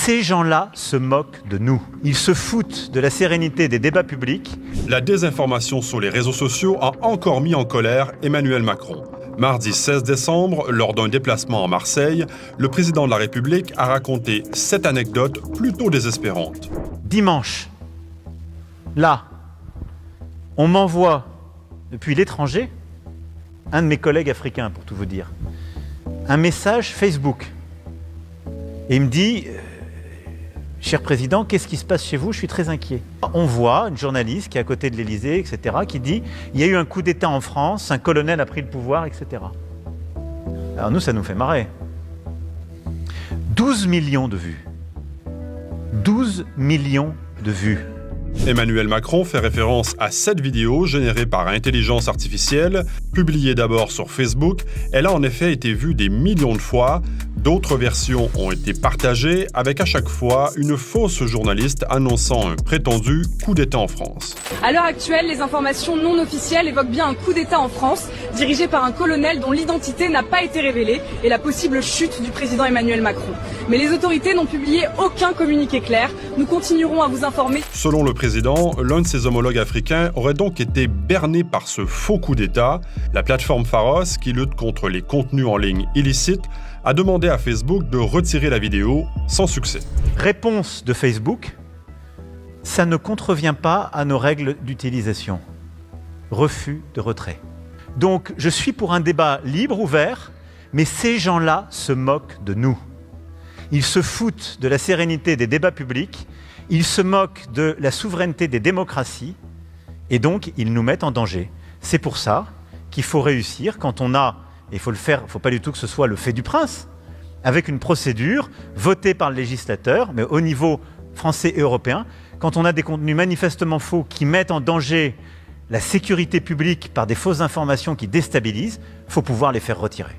ces gens-là se moquent de nous. Ils se foutent de la sérénité des débats publics. La désinformation sur les réseaux sociaux a encore mis en colère Emmanuel Macron. Mardi 16 décembre, lors d'un déplacement à Marseille, le président de la République a raconté cette anecdote plutôt désespérante. Dimanche, là, on m'envoie depuis l'étranger, un de mes collègues africains pour tout vous dire, un message Facebook. Et il me dit « Cher président, qu'est-ce qui se passe chez vous? Je suis très inquiet. » On voit une journaliste qui est à côté de l'Élysée, etc., qui dit « Il y a eu un coup d'État en France, un colonel a pris le pouvoir, etc. » Alors nous, ça nous fait marrer. 12 millions de vues. 12 millions de vues. Emmanuel Macron fait référence à cette vidéo générée par intelligence artificielle. Publiée d'abord sur Facebook, elle a en effet été vue des millions de fois. D'autres versions ont été partagées avec à chaque fois une fausse journaliste annonçant un prétendu coup d'État en France. À l'heure actuelle, les informations non officielles évoquent bien un coup d'État en France, dirigé par un colonel dont l'identité n'a pas été révélée et la possible chute du président Emmanuel Macron. Mais les autorités n'ont publié aucun communiqué clair. Nous continuerons à vous informer. Selon le président, l'un de ses homologues africains aurait donc été berné par ce faux coup d'État. La plateforme Pharos, qui lutte contre les contenus en ligne illicites, a demandé à Facebook de retirer la vidéo sans succès. Réponse de Facebook, ça ne contrevient pas à nos règles d'utilisation. Refus de retrait. Donc je suis pour un débat libre, ouvert, mais ces gens-là se moquent de nous. Ils se foutent de la sérénité des débats publics, ils se moquent de la souveraineté des démocraties, et donc ils nous mettent en danger. C'est pour ça qu'il faut réussir, quand on a, et il faut le faire, il ne faut pas du tout que ce soit le fait du prince, avec une procédure votée par le législateur, mais au niveau français et européen, quand on a des contenus manifestement faux qui mettent en danger la sécurité publique par des fausses informations qui déstabilisent, il faut pouvoir les faire retirer.